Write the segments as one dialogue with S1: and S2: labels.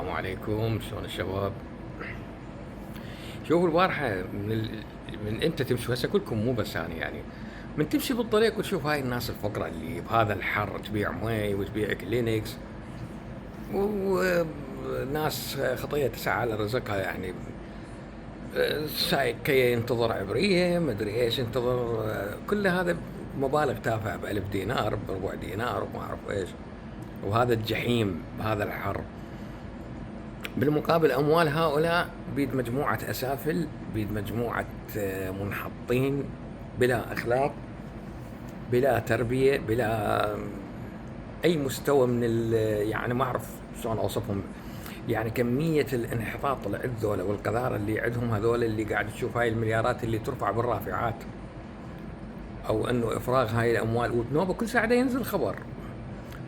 S1: السلام عليكم، شلون الشباب؟ شوفوا البارحة من انت تمشي هسه كلكم مو بس انا يعني من تمشي بالطريق وتشوف هاي الناس الفقراء اللي بهذا الحر تبيع مي وتبيع كلينكس وناس خطية تسعى على رزقها يعني. سايق كي ينتظر عبرية مدري ايش ينتظر، كل هذا مبالغ تافهة بألف دينار بربع دينار وما اعرف ايش. وهذا الجحيم بهذا الحر، بالمقابل أموال هؤلاء بيد مجموعة أسافل، بيد مجموعة منحطين بلا أخلاق، بلا تربية، بلا أي مستوى من يعني ما أعرف شلون أوصفهم. يعني كمية الانحطاط اللي عند ذولا والقذارة اللي عندهم هذول، اللي قاعد تشوف هاي المليارات اللي ترفع بالرافعات، أو أنه إفراغ هاي الأموال. وبنوبة كل ساعة ينزل خبر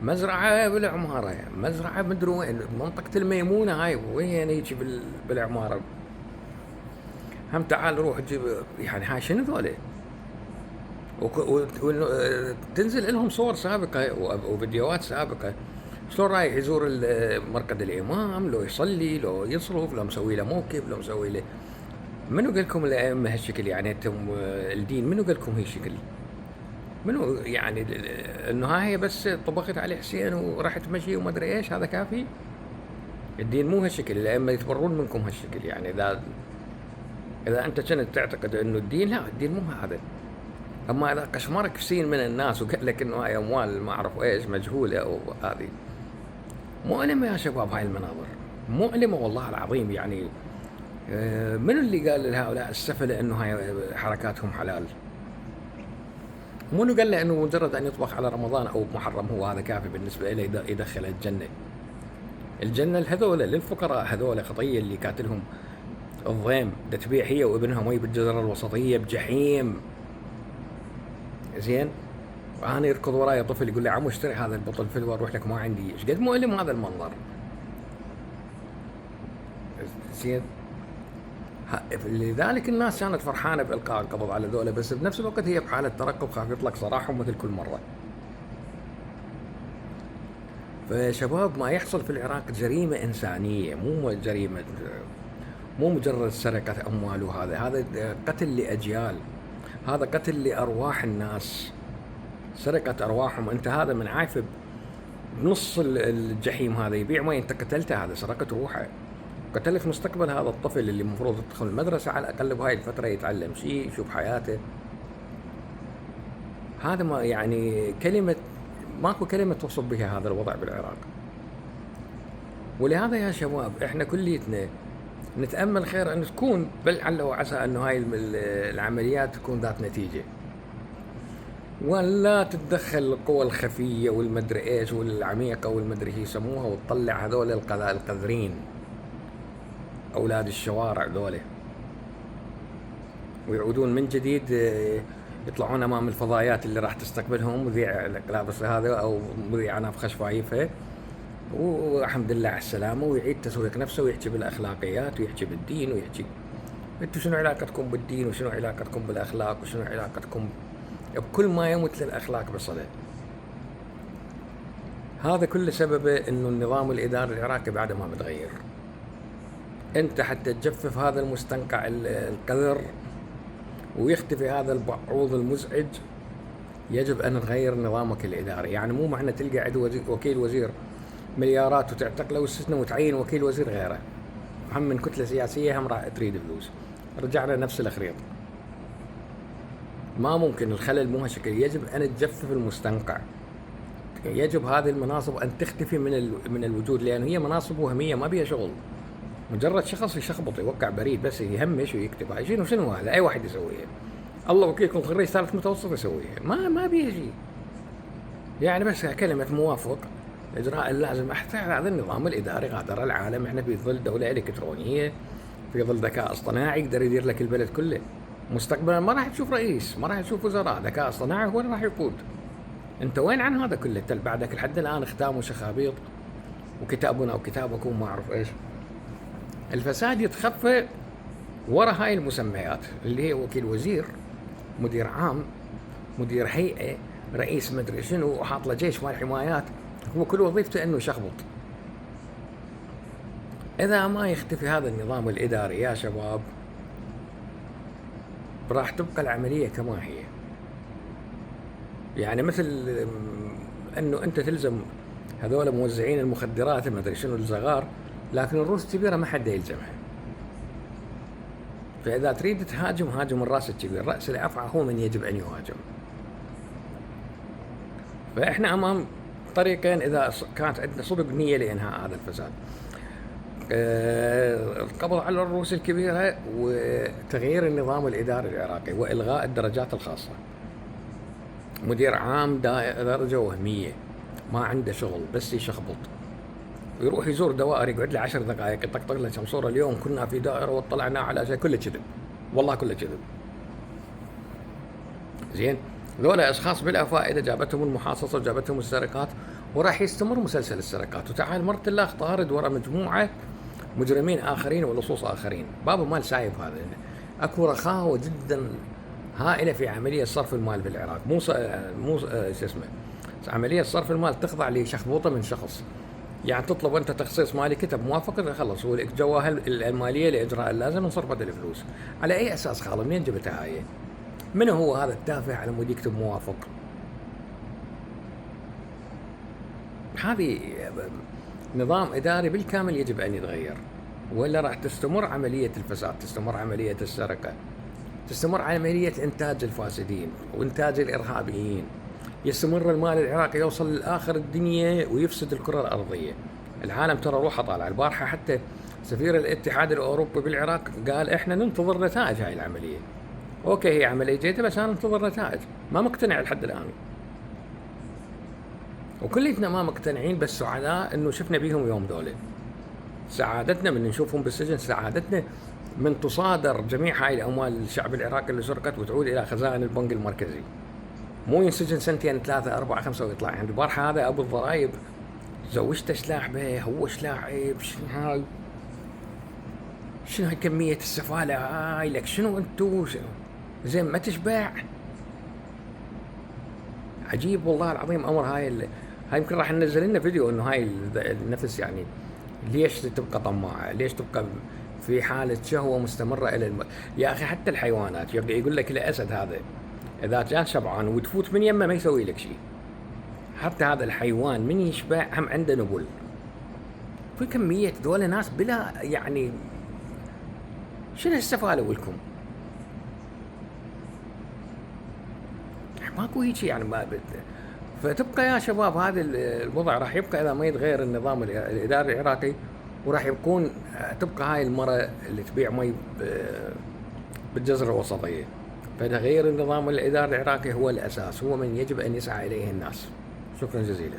S1: مزرعة بالعمارة، مزرعة مدري وين، منطقة الميمونة هاي وين يجي بالعمارة. هم تعال روح جيب يعني هاي شنو ذولي. تنزل لهم صور سابقة وفيديوهات سابقة، شلون رايح يزور مرقد الإمام، لو يصلي، لو يصرف، لو مسوي له موكب، لو مسوي له. منو قال لكم الأئمة هالشكل؟ يعني انتم الدين منو قال لكم هالشكل؟ منو يعني انه ها هي بس طبقت عليه حسين وراح تمشي وما ادري ايش، هذا كافي؟ الدين مو هالشكل، الائمه يتبرون منكم هالشكل. يعني اذا انت كنت تعتقد انه الدين، لا الدين مو هذا. اما اذا قشمرك كثير من الناس وقال لك انه هاي اموال ما اعرف ايش مجهوله، او هذه مؤلمه يا شباب. هاي المناظر مؤلمه والله العظيم. يعني من اللي قال لهؤلاء السفله انه هاي حركاتهم حلال؟ منو قال له انه مجرد ان يطبخ على رمضان او محرم هو هذا كافي بالنسبه له يدخل الجنه؟ الجنه لهذول للفقراء، هذول خطيه اللي كاتلهم الضيم دا تبيع هي وابنها مي بالجزيره الوسطيه بجحيم. زين، وانا يركض وراي طفل يقول لي عمو اشتري هذا البطل فلوه اروح لك، ما عندي. ايش قد مؤلم هذا المنظر. زين، لذلك الناس كانت فرحانه بالقاء القبض على ذولا، بس بنفس الوقت هي بحاله ترقب، خاف يطلق سراحهم مثل كل مره. فشباب، ما يحصل في العراق جريمه انسانيه، مو جريمه، مو مجرد سرقه اموال. هذا قتل لاجيال، هذا قتل لارواح الناس، سرقه ارواحهم. انت هذا من عايف بنص الجحيم هذا يبيع مي، انت قتلته، هذا سرقت روحه، قتلت مستقبل هذا الطفل اللي المفروض يدخل المدرسة على الأقل بهاي الفترة يتعلم شيء، يشوف حياته. هذا ما يعني كلمة، ماكو كلمة توصف بها هذا الوضع بالعراق. ولهذا يا شباب احنا كليتنا نتأمل خير أن تكون، بل عل وعسى أنه هاي العمليات تكون ذات نتيجة، ولا تتدخل القوى الخفية والمدري ايش والعميقة والمدري هي يسموها، وتطلع هذول القذرين أولاد الشوارع ذوله، ويعودون من جديد يطلعون أمام الفضائيات اللي راح تستقبلهم مذيع لابس هذا أو مذيع نافخة شفايفه، والحمد لله على السلامة، ويعيد تسويق نفسه ويحكي بالأخلاقيات ويحكي بالدين ويحكي. انتوا شنو علاقتكم بالدين وشنو علاقتكم بالأخلاق وشنو علاقتكم بكل ما يمت للأخلاق بصلة؟ هذا كل سببه انه النظام الإداري العراقي بعد ما متغير. انت حتى تجفف هذا المستنقع القذر ويختفي هذا البعوض المزعج، يجب أن نغير نظامك الإداري. يعني مو معنى تلقى عند وكيل وزير مليارات وتعتقله والسجن وتعين وكيل وزير غيره، هم من كتلة سياسية هم راح تريد فلوس، رجعنا نفس الخريطة. ما ممكن، الخلل مو هالشكل. يجب أن تجفف المستنقع، يجب هذه المناصب أن تختفي من الوجود، لأن هي مناصب وهمية ما بيها شغل. مجرد شخص يشخبط يوقع بريد بس يهمش ويكتب هاي شنو هذا، أي واحد يسويها. الله وكيلكم خريج ثالث متوسط يسويها، ما بيجي. يعني بس كلمة موافق، إجراء اللازم. هذا النظام الإداري غادر العالم. احنا في ظل دولة إلكترونية، في ظل ذكاء اصطناعي يقدر يدير لك البلد كله. مستقبلا ما راح تشوف رئيس، ما راح تشوف وزراء، ذكاء اصطناعي هو اللي راح يقود. انت وين عن هذا كله؟ بعدك لحد الآن ختام وشخابيط وكتابنا وكتابكم وما أعرف إيش. الفساد يتخفى ورا هاي المسميات اللي هي وكيل وزير، مدير عام، مدير هيئة، رئيس مدري شنو، وحاط له جيش مال حمايات. هو كل وظيفته انه يشخبط. إذا ما يختفي هذا النظام الإداري يا شباب راح تبقى العملية كما هي. يعني مثل انه انت تلزم هذول موزعين المخدرات ما ادري شنو الصغار، لكن الروس الكبيره ما حد يلزمها. فاذا تريد تهاجم هاجم الراس الكبير، راس الافعى هو من يجب ان يهاجم. فاحنا امام طريقين اذا كانت عندنا صدق نيه لانهاء هذا الفساد: القبض على الروس الكبيره وتغيير النظام الاداري العراقي والغاء الدرجات الخاصه. مدير عام درجه وهميه ما عنده شغل بس يشخبط، ويروح يزور دوائر يقعد له 10 دقائق يطقطق له كم صوره: اليوم كنا في دائره واطلعنا على شيء. كله كذب، والله كله كذب. زين، ذولا اشخاص بلا فائده جابتهم المحاصصه وجابتهم السرقات، وراح يستمر مسلسل السرقات. وتعال مرت الله طارد ورا مجموعه مجرمين اخرين ولصوص اخرين. بابا مال سايب هذا. اكو رخاوه جدا هائله في عمليه صرف المال في العراق. مو شو اسمه، عمليه صرف المال تخضع لشخبوطه من شخص. يعني تطلب انت تخصيص مالي، كتب موافقه، خلص هو لك جواها الماليه لاجراء اللازم انصرفت الفلوس. على اي اساس خاله؟ منين جبتها هاي؟ من هو هذا التافه على مود يكتب موافق؟ هذه نظام اداري بالكامل يجب ان يتغير، ولا راح تستمر عمليه الفساد، تستمر عمليه السرقه، تستمر عمليه انتاج الفاسدين وانتاج الارهابيين، يستمر المال العراقي يوصل لاخر الدنيا ويفسد الكره الارضيه. العالم ترى روحه طالعه. البارحه حتى سفير الاتحاد الاوروبي بالعراق قال احنا ننتظر نتائج هاي العمليه. اوكي، هي عمليه جيده بس انا انتظر نتائج. ما مقتنع لحد الان، وكلنا ما مقتنعين، بس سعداء انه شفنا بيهم يوم دولة. سعادتنا من نشوفهم بالسجن، سعادتنا من تصادر جميع هاي الاموال الشعب العراقي اللي سرقت وتعود الى خزائن البنك المركزي. مو ينسجن سنتين 3 4 5 ويطلع. يعني البارحه هذا ابو الضرايب زوجته سلاح به، هو سلاحب. شنو هاي؟ شنو هاي كميه السفاله هاي؟ لك شنو انتو؟ شنو زين ما تشبع؟ عجيب والله العظيم امر هاي يمكن راح ننزل لنا فيديو انه هاي النفس يعني ليش تبقى طماعه؟ ليش تبقى في حاله شهوه مستمره الى يا اخي حتى الحيوانات يقول لك الاسد هذا اذا كان شبعان وتفوت من يمه ما يسوي لك شيء. حتى هذا الحيوان من يشبع هم عنده نبل. في كميه دول ناس بلا يعني شنو السفاله ولكم؟ ماكو هيك يعني ما فتبقى يا شباب هذا الوضع راح يبقى اذا ما يتغير النظام الاداري العراقي، وراح يكون تبقى هاي المرة اللي تبيع مي بالجزر الوسطية. فتغيير النظام الاداري العراقي هو الاساس، هو من يجب ان يسعى اليه الناس. شكرا جزيلا.